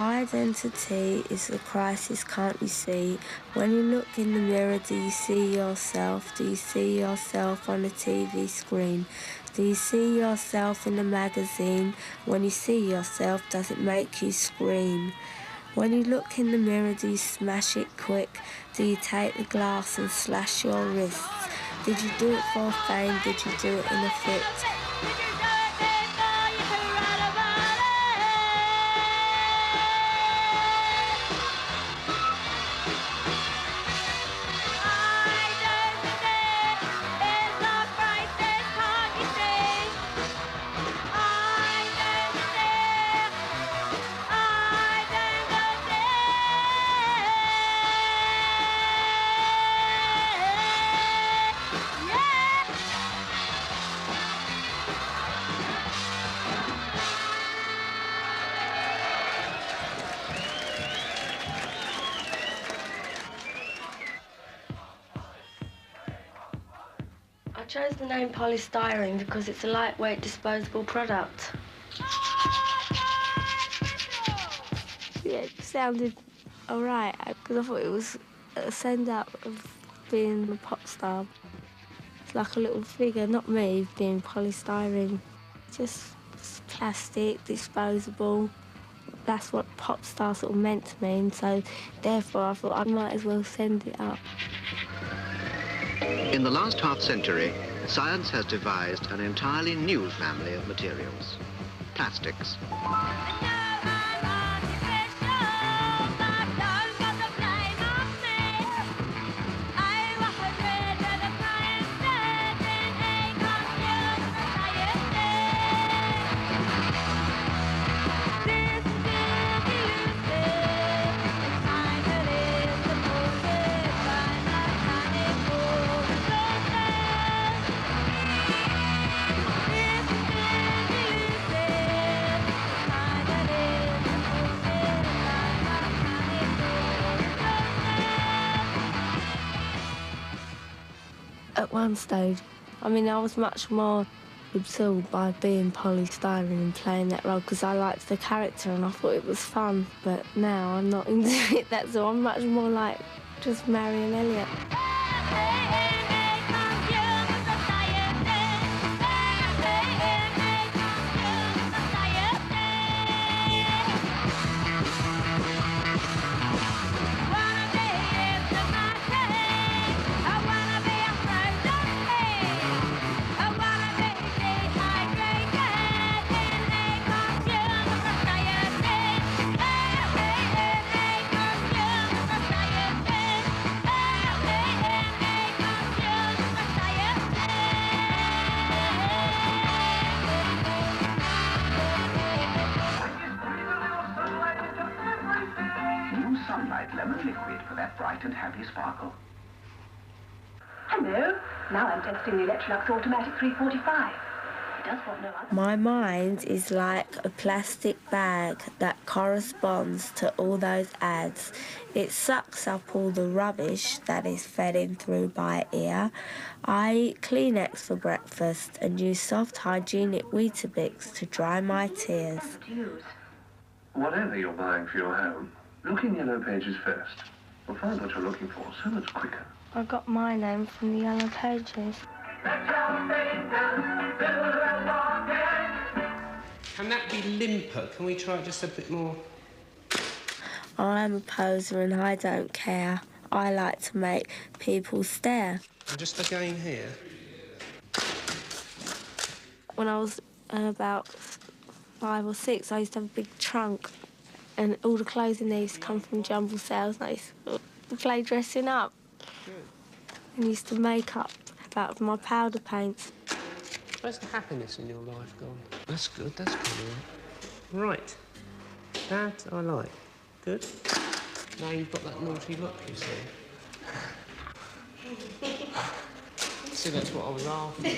Identity is the crisis, can't you see? When you look in the mirror, do you see yourself? Do you see yourself on the TV screen? Do you see yourself in the magazine? When you see yourself, does it make you scream? When you look in the mirror, do you smash it quick? Do you take the glass and slash your wrists? Did you do it for fame? Did you do it in a fit? I chose the name polystyrene because it's a lightweight disposable product. Yeah, it sounded alright because I thought it was a send-out of being a pop star. It's like a little figure, not me, being polystyrene. Just plastic, disposable. That's what pop star sort of meant to me, and so therefore I thought I might as well send it up. In the last half-century, science has devised an entirely new family of materials, plastics. At one stage, I was much more absorbed by being polystyrene and playing that role because I liked the character and I thought it was fun, but now I'm not into it, that's all. I'm much more like just Marion Elliott. Sunlight lemon liquid for that bright and happy sparkle. Hello. Now I'm testing the Electrolux Automatic 345. It does what no other. My mind is like a plastic bag that corresponds to all those ads. It sucks up all the rubbish that is fed in through by ear. I eat Kleenex for breakfast and use soft hygienic Weetabix to dry my tears. Whatever you're buying for your home, look in Yellow Pages first. You'll find what you're looking for so much quicker. I got my name from the Yellow Pages. Can that be limper? Can we try it just a bit more? I'm a poser and I don't care. I like to make people stare. And just again here. When I was about 5 or 6, I used to have a big trunk and all the clothes in there used to come from jumble sales and I used to play dressing up. Good. And used to make up out of my powder paints. Where's the happiness in your life gone? That's good, that's good. Right. That I like. Good. Now you've got that naughty look, you see. See, that's what I was after.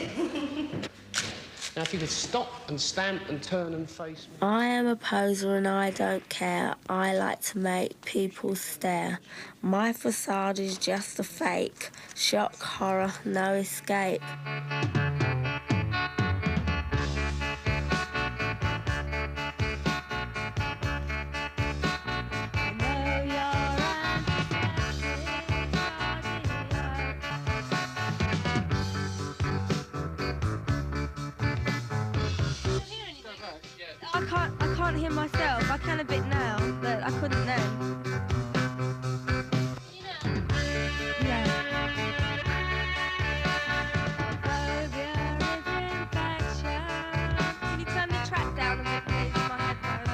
Now, if you could stop and stamp and turn and face me. I am a poser and I don't care. I like to make people stare. My facade is just a fake. Shock, horror, no escape. I can't hear myself. I can a bit now, but I couldn't then. Yeah. Can you turn the track down a bit, please, with my headphones?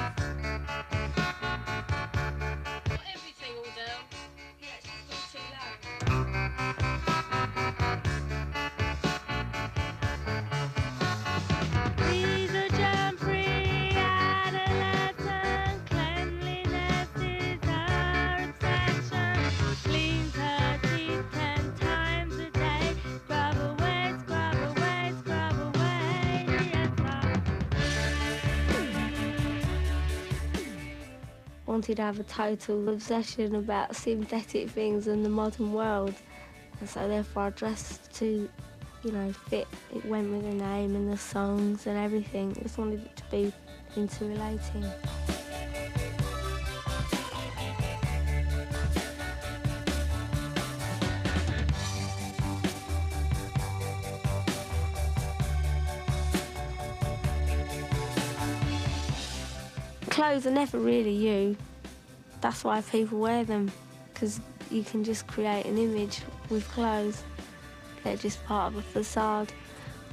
Got everything all down. Yeah, it's just got too loud. These are germ-free adolescent. Cleanliness is our obsession. Cleans her teeth 10 times a day. Scrub away, scrub away, scrub away. Yes, wanted to have a total obsession about synthetic things in the modern world, and so therefore I dressed to, you know, fit. It went with the name and the songs and everything. I just wanted it to be interrelating. Clothes are never really you. That's why people wear them, because you can just create an image with clothes. They're just part of a facade,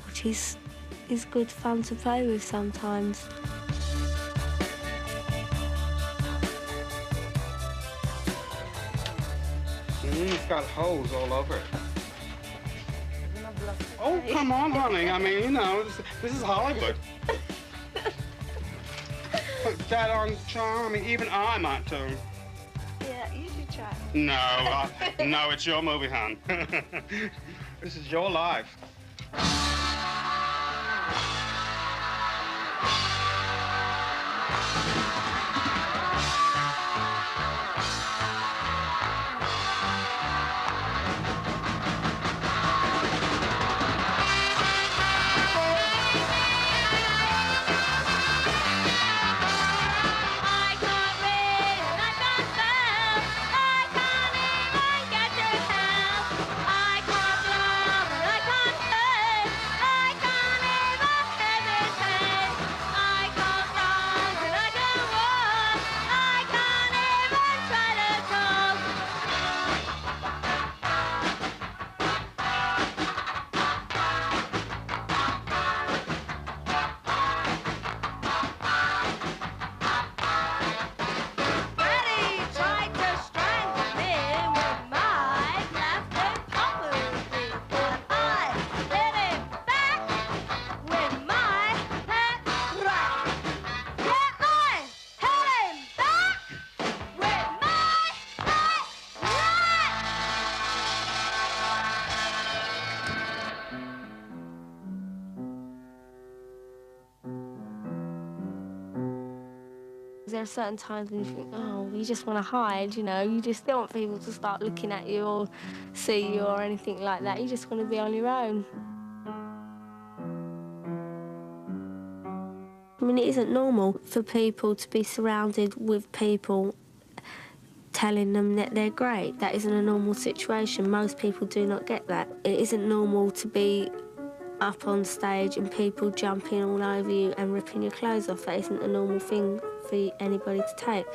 which is good fun to play with sometimes. It's got holes all over it. Oh, come on, honey. I mean, you know, this is Hollywood. That on charming. Even I might too. Yeah, you should try. No, no, it's your movie, hon. This is your life. There are certain times when you think, oh, you just want to hide, you know, you just don't want people to start looking at you or see you or anything like that. You just want to be on your own. I mean, it isn't normal for people to be surrounded with people telling them that they're great. That isn't a normal situation. Most people do not get that. It isn't normal to be up on stage and people jumping all over you and ripping your clothes off. That isn't a normal thing for anybody to take.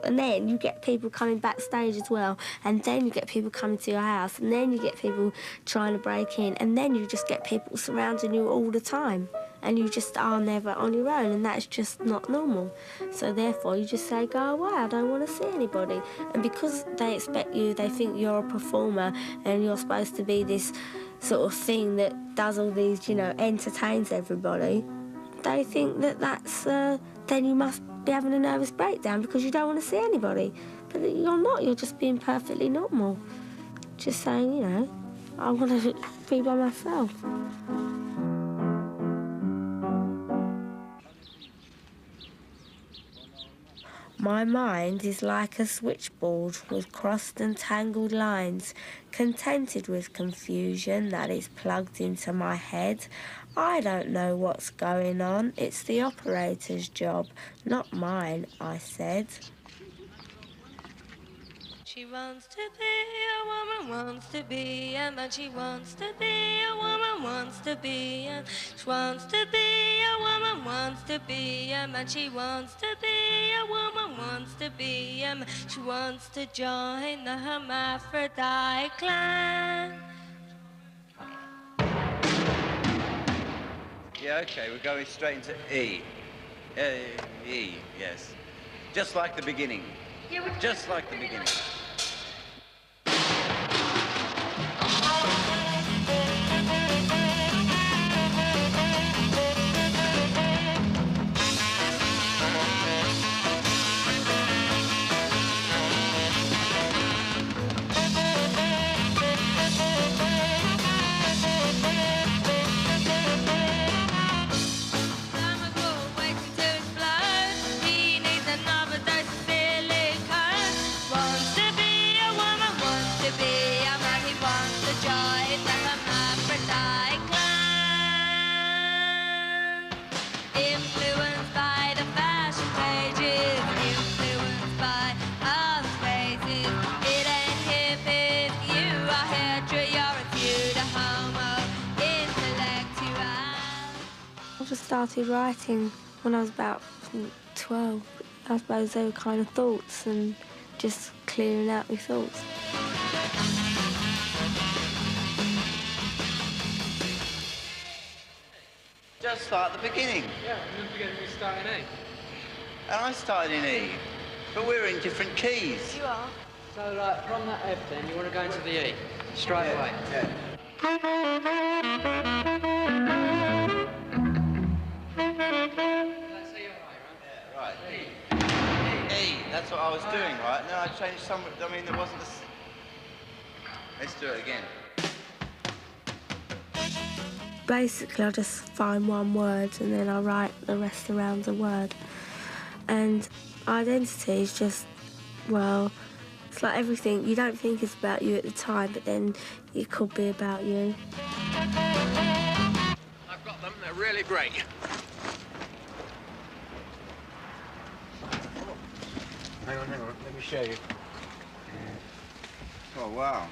And then you get people coming backstage as well, and then you get people coming to your house, and then you get people trying to break in, and then you just get people surrounding you all the time, and you just are never on your own, and that's just not normal. So therefore you just say, go away, I don't want to see anybody. And because they expect you, they think you're a performer and you're supposed to be this sort of thing that does all these, you know, entertains everybody, they think that that's, then you must be having a nervous breakdown because you don't want to see anybody. But you're not, you're just being perfectly normal. Just saying, you know, I want to be by myself. My mind is like a switchboard with crossed and tangled lines, contented with confusion that is plugged into my head. I don't know what's going on. It's the operator's job, not mine, I said. She wants to be a woman, wants to be a man. She wants to be a woman, wants to be a. She wants to be a woman, wants to be a man. She wants to be a woman, wants to be a man. She wants to join the hermaphrodite clan. Yeah, okay, we're going straight into E. E, yes. Just like the beginning. Just like the beginning. I just started writing when I was about 12. I suppose they were kind of thoughts and just clearing out my thoughts. Just like the beginning. Yeah, in the beginning we start in A. And I started in E, but we're in different keys. You are? So, like, from that F then, you want to go into the E, straight away? Yeah. That's E or A, right? Yeah, right. E, that's what I was doing, right? And then I changed some, I mean, there wasn't this... Let's do it again. Basically, I just find one word and then I write the rest around the word. And identity is just, well, it's like everything. You don't think it's about you at the time, but then it could be about you. I've got them, they're really great. Hang on, let me show you. Oh, wow.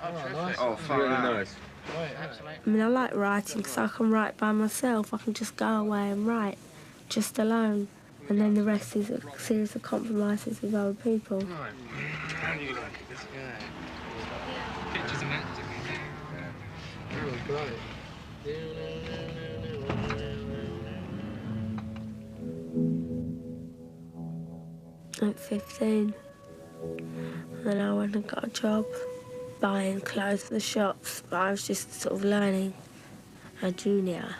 Oh, nice. Oh, far really out. nice. Right, absolutely. I mean, I like writing because I can write by myself. I can just go away and write, just alone. And then the rest is a series of compromises with other people. Right. How do you like it? This guy. Pictures and acting. Oh, great. At 15, and then I went and got a job buying clothes at the shops, but I was just sort of learning, a junior.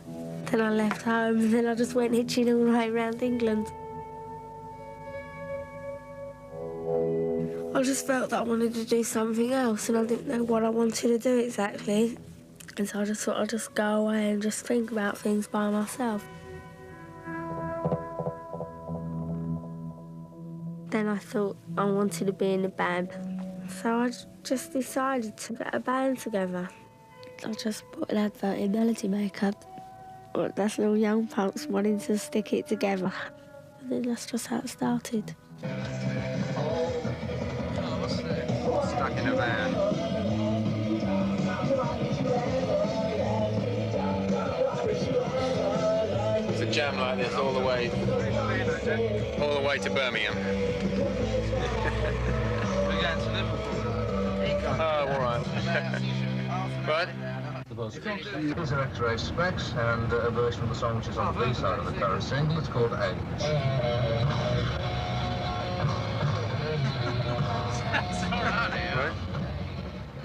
Then I left home and then I just went hitching all the way around England. I just felt that I wanted to do something else and I didn't know what I wanted to do exactly. And so I just thought I'd just go away and just think about things by myself. Then I thought I wanted to be in a band. So I just decided to get a band together. I just put an advert in Melody Makeup. That's all young punks wanting to stick it together. And then that's just how it started. Stuck in a van. It's a jam like this all the way to Birmingham. Oh, all right. Right. Here's an actor Ray Spex and a version of the song which is on the B-side of the current single. It's called Age.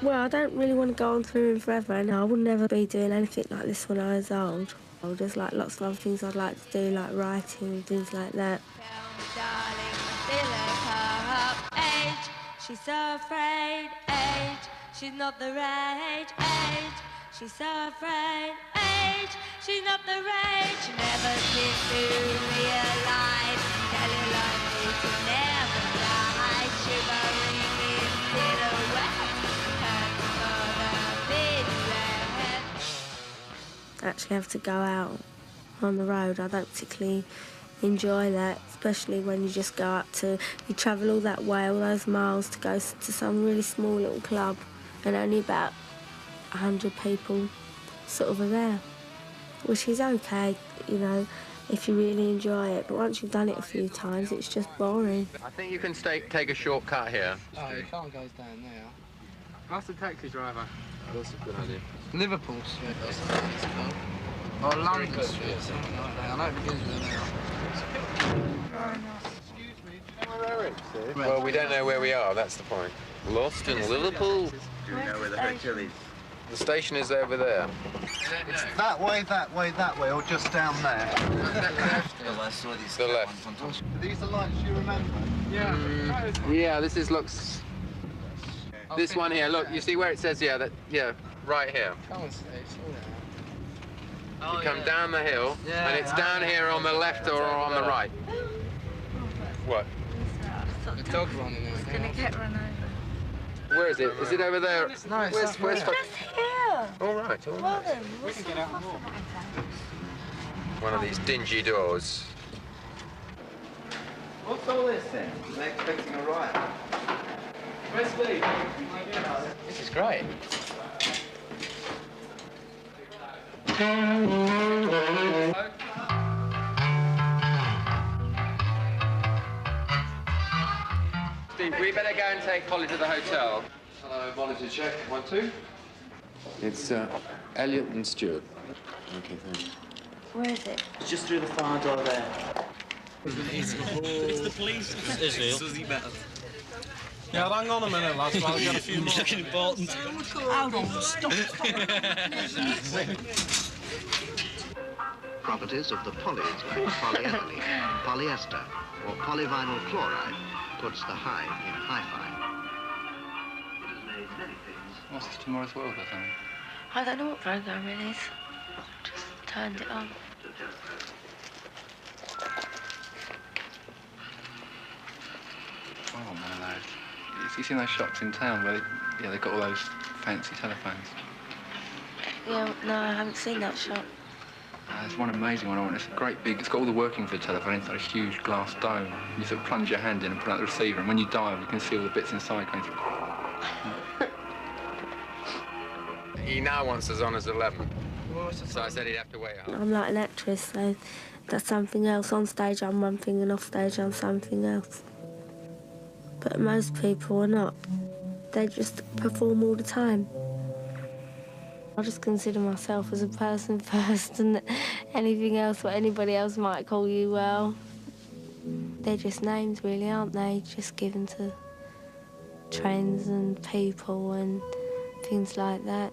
Well, I don't really want to go on touring forever, and I would never be doing anything like this when I was old. There's like lots of other things I'd like to do, like writing and things like that. She's so afraid, age, she's not the rage, age, she's so afraid, age, she's not the rage. She never seems to realize, telling lonely to never die, shivering in silhouette, turning for the midwest. I actually have to go out on the road. I don't particularly enjoy that, especially when you just go up to, you travel all that way, all those miles to go to some really small little club and only about 100 people sort of are there, which is okay, you know, if you really enjoy it, but once you've done it a few times, it's just boring. I think you can take a shortcut here. Oh, you can't go down there. Ask the taxi driver. That's a good idea. Liverpool Street, that's what it's called. Or London Street, or something like that. I know it begins with an L. Excuse me, do you know where Eric's is? Well, we don't know where we are, that's the point. Lost in Liverpool. Do you know where the hotel is? The station is over there. It's That way, or just down there? Well, I saw these The left. ones on top. Are these the lights you remember? Yeah, this looks... This one here, look, you see where it says, right here. Come on, Steve, sort it You come down the hill, and it's down here on the left or on the right. What? out. The dog's running out. It's gonna get run over. Where is it? Is it over there? No, it's where's Just here. All right, all Well right. then, We can get out more. One of these dingy doors. What's all this then? Am I expecting a riot? Where's Steve? This is great. Steve, we better go and take Polly to the hotel. Hello, monitor check. 1, 2. It's Elliot and Stuart. Okay, thanks. Where is it? It's just through the far door there. It's the police. Susie Bell. Yeah, hang on a minute, lads. I'll get a few more. Looking important. Hold on, stop. Properties of the polys like polyethylene, polyester, or polyvinyl chloride puts the hive in hi-fi. What's Tomorrow's World, I think? I don't know what program it is. Just turned it on. Oh, man, those. You seen those shops in town where they've got all those fancy telephones? Yeah, no, I haven't seen that shop. There's one amazing one I want. It's a great big, it's got all the working for the telephone inside a huge glass dome. You sort of plunge your hand in and put out the receiver, and when you dial, you can see all the bits inside going through. He now wants us on as 11. So I said he'd have to wait. I'm like an actress, so that's something else. On stage I'm one thing and off stage I'm something else. But most people are not. They just perform all the time. I just consider myself as a person first, and anything else, what anybody else might call you, well, they're just names really, aren't they? Just given to trends and people and things like that.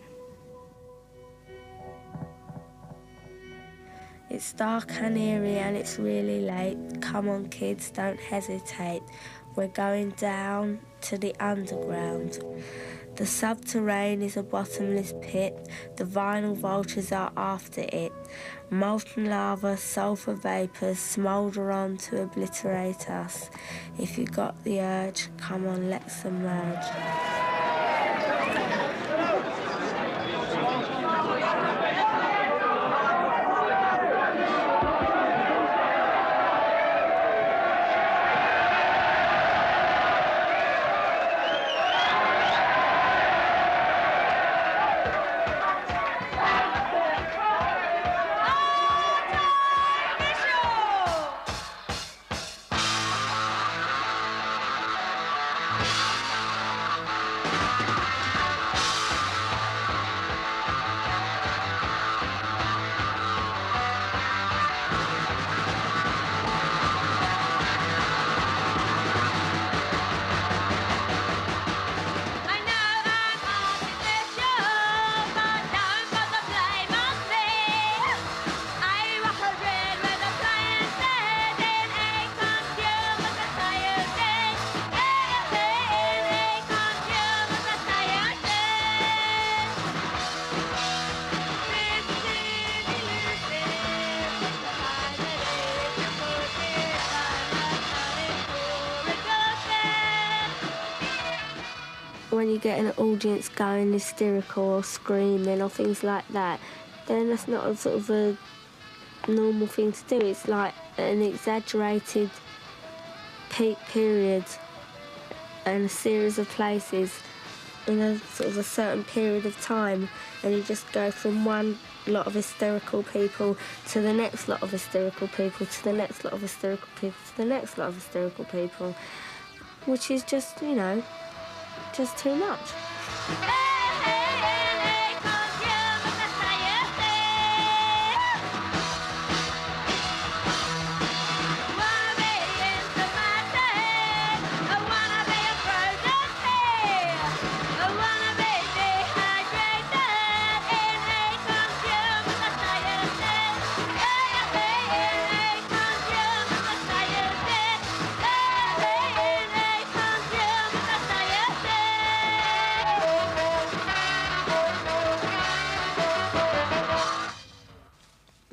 It's dark and eerie and it's really late. Come on kids, don't hesitate. We're going down to the underground. The Styrene is a bottomless pit. The vinyl vultures are after it. Molten lava, sulphur vapours smoulder on to obliterate us. If you got the urge, come on, let's emerge. When you get an audience going hysterical or screaming or things like that, then that's not a sort of a normal thing to do. It's like an exaggerated peak period and a series of places in a sort of a certain period of time, and you just go from one lot of hysterical people to the next lot of hysterical people to the next lot of hysterical people to the next lot of hysterical people, which is just, you know, just too much.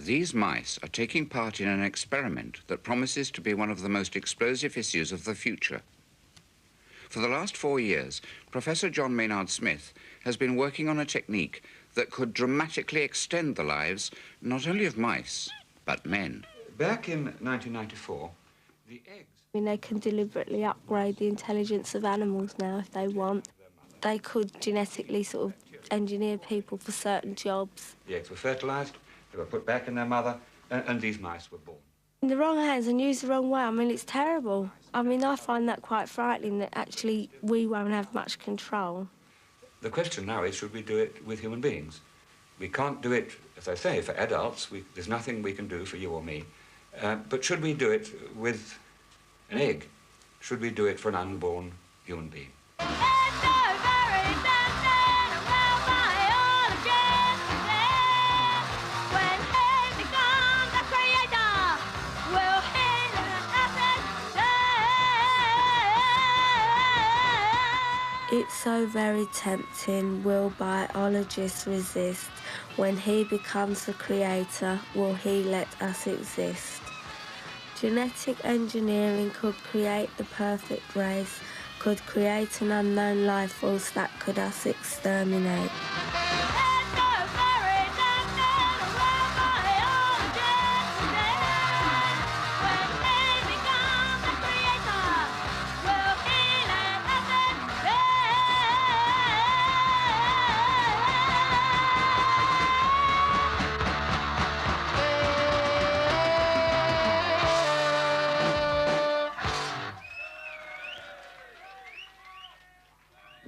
These mice are taking part in an experiment that promises to be one of the most explosive issues of the future. For the last 4 years, Professor John Maynard Smith has been working on a technique that could dramatically extend the lives not only of mice, but men. Back in 1994, the eggs... I mean, they can deliberately upgrade the intelligence of animals now if they want. They could genetically sort of engineer people for certain jobs. The eggs were fertilised, they were put back in their mother, and these mice were born. In the wrong hands and used the wrong way, I mean, it's terrible. I mean, I find that quite frightening, that actually we won't have much control. The question now is, should we do it with human beings? We can't do it, as I say, for adults. There's nothing we can do for you or me. But should we do it with an egg? Should we do it for an unborn human being? It's so very tempting. Will biologists resist? When he becomes the creator, will he let us exist? Genetic engineering could create the perfect race, could create an unknown life force that could us exterminate.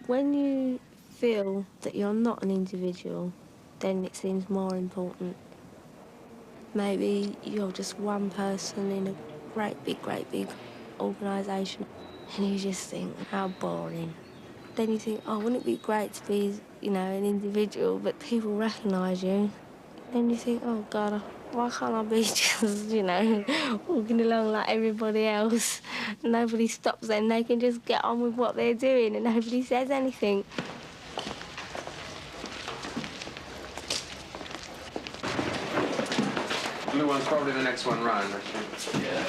When you feel that you're not an individual, then it seems more important. Maybe you're just one person in a great big organisation, and you just think, how boring. Then you think, oh, wouldn't it be great to be, you know, an individual, but people recognise you. Then you think, oh, God, why can't I be just, you know, walking along like everybody else? Nobody stops them. They can just get on with what they're doing and nobody says anything. Blue one's probably the next one round, actually. Yeah.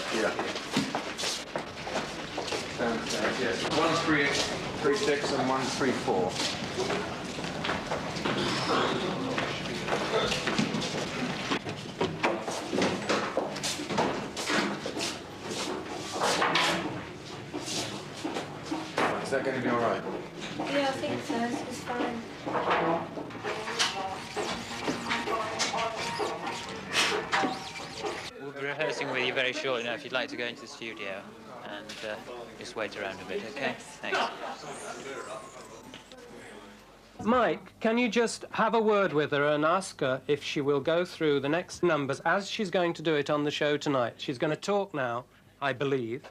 Yes. 1-3-6 and 1-3-4. Is that going to be all right? Yeah, I think so. It's fine. We'll be rehearsing with you very shortly now if you'd like to go into the studio and just wait around a bit, OK? Thanks. Mike, can you just have a word with her and ask her if she will go through the next numbers as she's going to do it on the show tonight? She's going to talk now, I believe.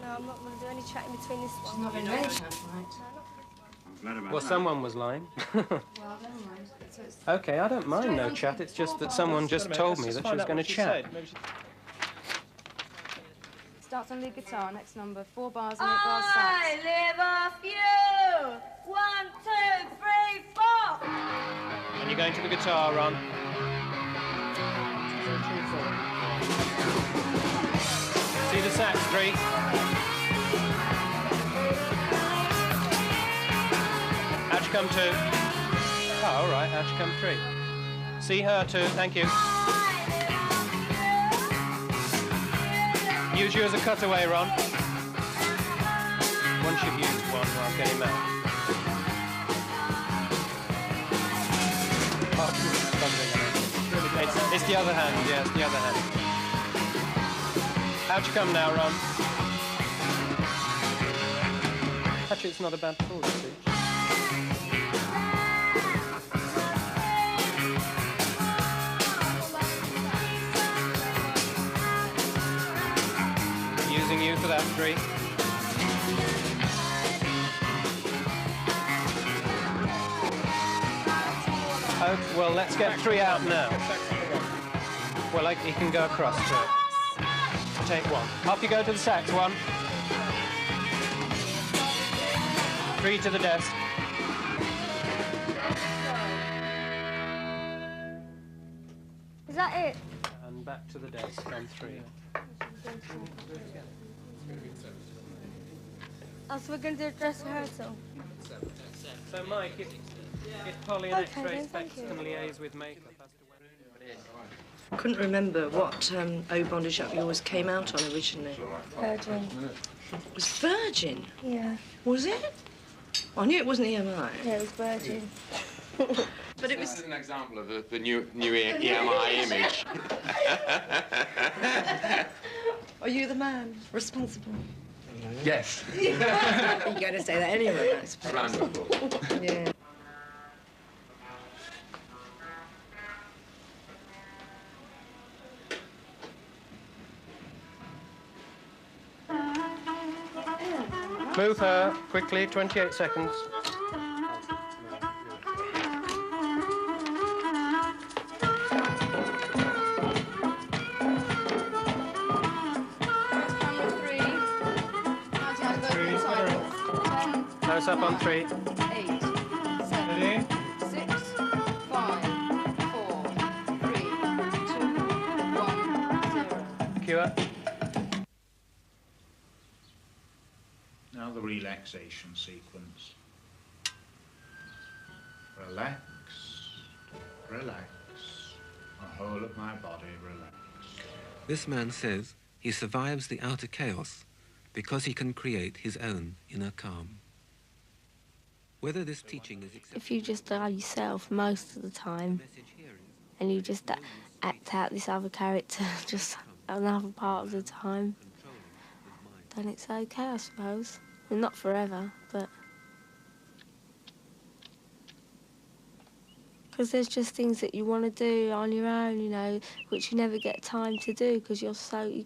No, I'm not going to do any chatting between this one. She's not doing any chat tonight. Well, someone was lying. Well, never mind. So it's... OK, I don't mind no chat. It's just that someone just told me that she was going to chat. Starts on lead guitar, next number, 4 bars and 8 bars sax. I live off you! 1, 2, 3, 4! And you're going to the guitar, Ron. See the sax, 3. How'd you come 2? Oh, all right, how'd you come 3? See her too, thank you. Use you as a cutaway, Ron. Once you've used one, I'll get him out. It's the other hand, yes, the other hand. How'd you come now, Ron? Actually, it's not a bad fall, you see. Using you for that 3. Oh, well, let's get 3 out now. Well, he can go across to it. Take 1. Off you go to the sax, 1. 3 to the desk. Is that it? And back to the desk on 3. Oh, so we're going to do a dress rehearsal? So, Mike, if Polly and X-Ray Spex can liaise with makeup as to when... Couldn't remember what O Bonded Shop yours came out on originally. Virgin. It was Virgin? Yeah. Was it? I knew it wasn't EMI. Yeah, it was Virgin. But it was... This is an example of the new EMI image. Are you the man responsible? Yes. You're going to say that anyway, I suppose. Wonderful. Yeah. Move her, quickly, 28 seconds. Close up on 3. 8, 7, 6, 5, 4, 3, 2, 1, 0. Cue up. Now the relaxation sequence. Relax, relax. The whole of my body relax. This man says he survives the outer chaos because he can create his own inner calm. Whether this teaching is accepted... If you just are yourself most of the time, and you just act out this other character just another part of the time, then it's okay, I suppose. Well, not forever, but... Because there's just things that you want to do on your own, you know, which you never get time to do because you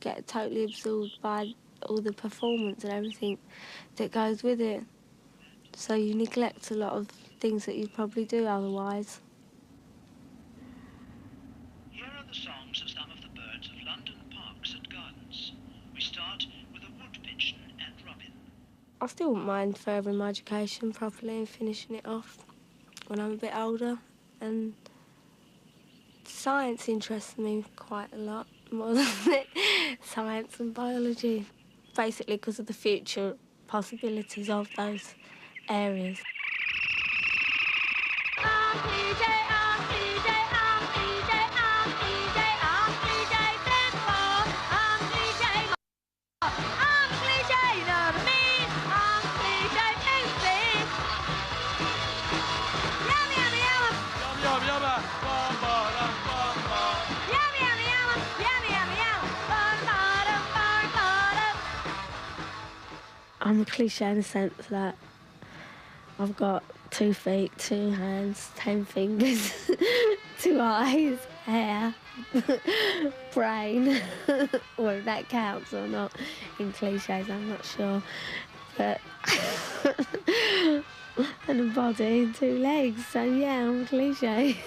get totally absorbed by all the performance and everything that goes with it. So you neglect a lot of things that you'd probably do otherwise. Here are the songs of some of the birds of London parks and gardens. We start with a wood pigeon and robin. I still wouldn't mind furthering my education properly and finishing it off when I'm a bit older. And science interests me quite a lot, more than science and biology, basically because of the future possibilities of those areas. I'm a cliche in the sense that I've got 2 feet, 2 hands, 10 fingers, 2 eyes, hair, brain. Whether that counts or not in cliches, I'm not sure. But and a body and 2 legs, so yeah, I'm a cliche.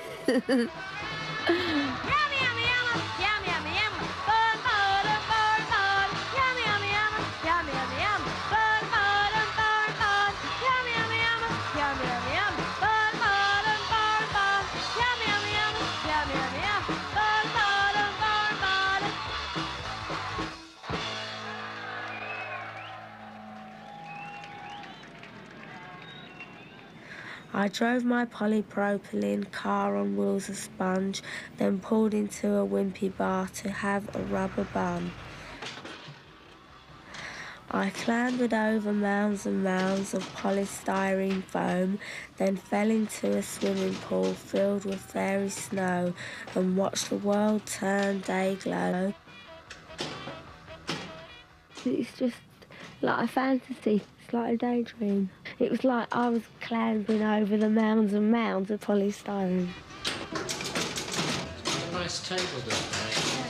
I drove my polypropylene car on wheels of sponge, then pulled into a wimpy bar to have a rubber bun. I clambered over mounds and mounds of polystyrene foam, then fell into a swimming pool filled with fairy snow and watched the world turn day glow. It's just like a fantasy, it's like a daydream. It was like I was clambering over the mounds and mounds of polystyrene. A nice table there,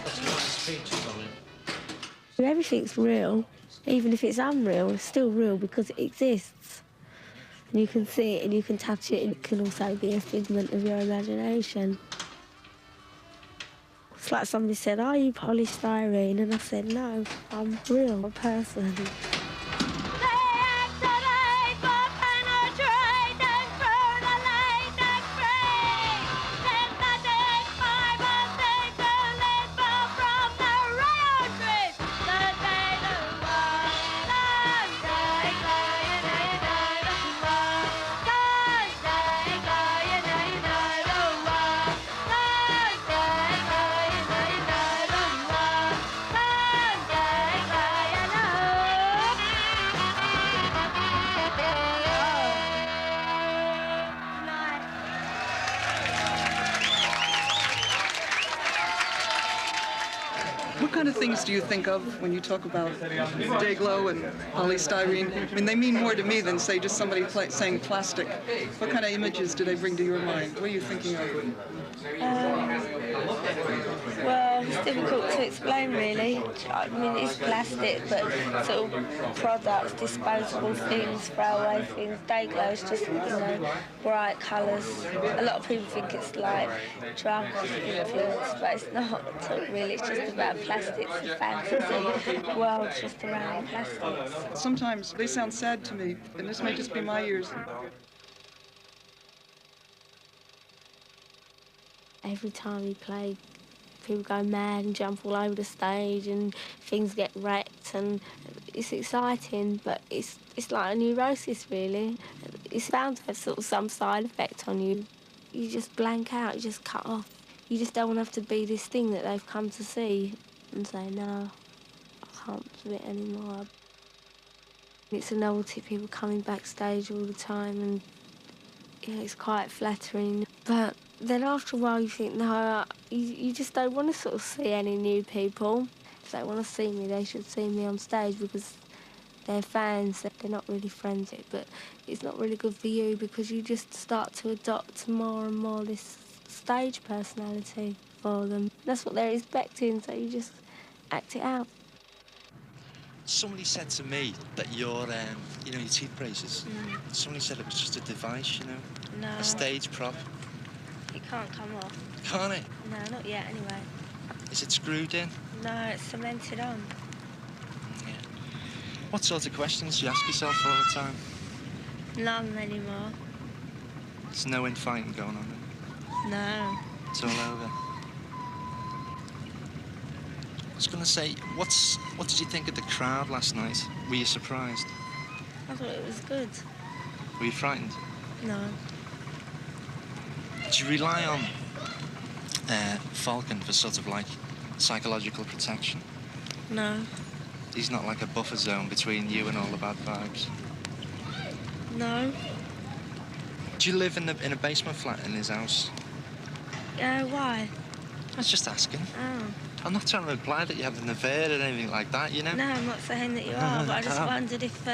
got some nice features on it. Everything's real, even if it's unreal, it's still real because it exists. And you can see it and you can touch it, and it can also be a figment of your imagination. It's like somebody said, "Are you polystyrene?" And I said, "No, I'm real, a person." What kind of things do you think of when you talk about day glow and polystyrene? I mean, they mean more to me than, say, just somebody saying plastic. What kind of images do they bring to your mind? What are you thinking of? Well, it's difficult to explain, really. I mean, it's plastic, but sort of products, disposable things, throwaway things. Day glow is just, you know, bright colours. A lot of people think it's like drug influence, but it's not really. It's just about plastics, a fantasy world just around plastics. Sometimes they sound sad to me, and this may just be my ears. Every time you play, people go mad and jump all over the stage and things get wrecked, and it's exciting, but it's like a neurosis, really. It's bound to have sort of some side effect on you. You just blank out, you just cut off. You just don't want to have to be this thing that they've come to see and say, no, I can't do it anymore. It's a novelty, people coming backstage all the time, and yeah, it's quite flattering. But then after a while you think, no, you just don't want to sort of see any new people. If they want to see me, they should see me on stage because they're fans. They're not really friends yet, but it's not really good for you because you just start to adopt more and more this stage personality for them. That's what they're expecting, so you just act it out. Somebody said to me that your teeth braces, somebody said it was just a device, you know? No. A stage prop. It can't come off. Can't it? No, not yet, anyway. Is it screwed in? No, it's cemented on. Yeah. What sort of questions do you ask yourself all the time? None anymore. There's no infighting going on then? No. It's all over. I was going to say, what did you think of the crowd last night? Were you surprised? I thought it was good. Were you frightened? No. Do you rely on Falcon for sort of like psychological protection? No. He's not like a buffer zone between you and all the bad vibes? No. Do you live in a basement flat in his house? Why? I was just asking. Oh. I'm not trying to imply that you have an affair or anything like that, you know? No, I'm not saying that you are, but I just wondered if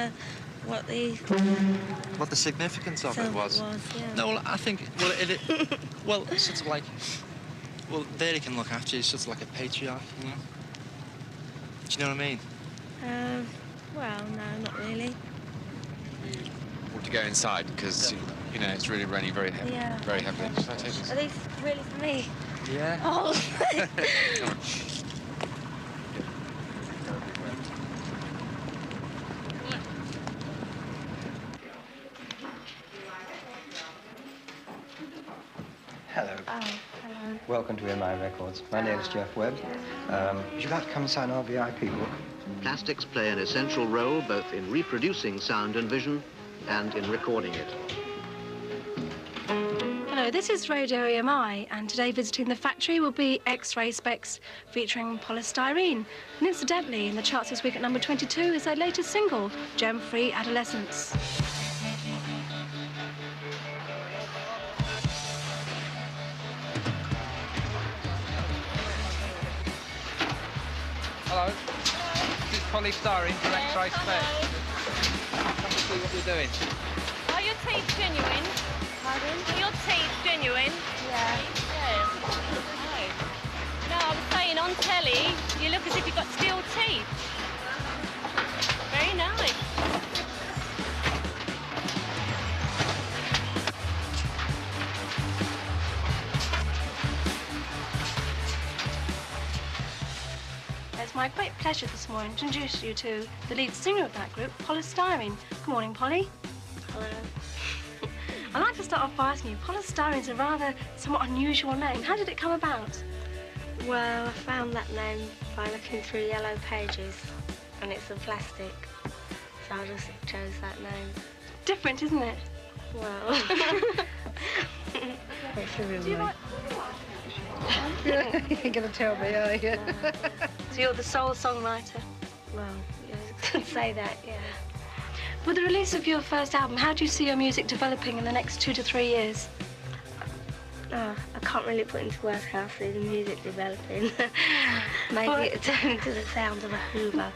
what the significance of it was. Yeah. No, well, I think, well, sort of like, well, there he can look after you, sort of like a patriarch, you know? Do you know what I mean? Well, no, not really. Want to go inside because, you know, it's really raining very heavily. Yeah. Very heavily. Should I take this? Are these really for me? Yeah. Oh. Hello. Oh, hello. Welcome to MI Records. My name's Jeff Webb. Would you like to come and sign our VIP book? Plastics play an essential role both in reproducing sound and vision and in recording it. Hello, this is Radio EMI, and today visiting the factory will be Ray Spex featuring Polystyrene. And incidentally, in the charts this week at number 22 is their latest single, Gem-Free Adolescence. Hello. This is Polystyrene from Ray Spex. Come and see what you're doing. Are your teeth genuine? Pardon? Are your teeth genuine? Yeah. No, I was saying on telly, you look as if you've got steel teeth. Very nice. It's my great pleasure this morning to introduce you to the lead singer of that group, Polystyrene. Good morning, Polly. Hello. I'd like to start off by asking you, Polystyrene's a rather somewhat unusual name. How did it come about? Well, I found that name by looking through yellow pages, and it's a plastic, so I just chose that name. Different, isn't it? Well, Do you like... You ain't gonna tell me, are you? So you're the sole songwriter? well, you could say that, yeah. With the release of your first album, how do you see your music developing in the next 2 to 3 years? Oh, I can't really put into words how I see the music developing. Maybe it'll turn into the sound of a Hoover.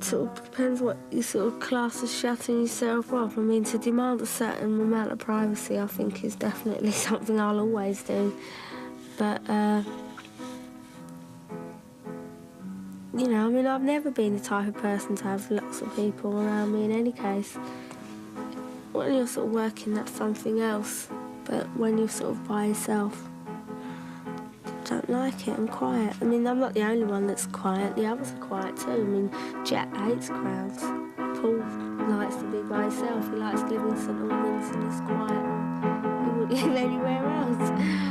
Sort of depends what you sort of class as shutting yourself off. I mean, to demand a certain amount of privacy, I think is definitely something I'll always do. But, you know, I mean, I've never been the type of person to have lots of people around me in any case. When you're sort of working, that's something else. But when you're sort of by yourself, don't like it, I'm quiet. I mean, I'm not the only one that's quiet, the others are quiet too. I mean, Jack hates crowds. Paul likes to be by himself, he likes to live in St Albans and he's quiet and he wouldn't live anywhere else.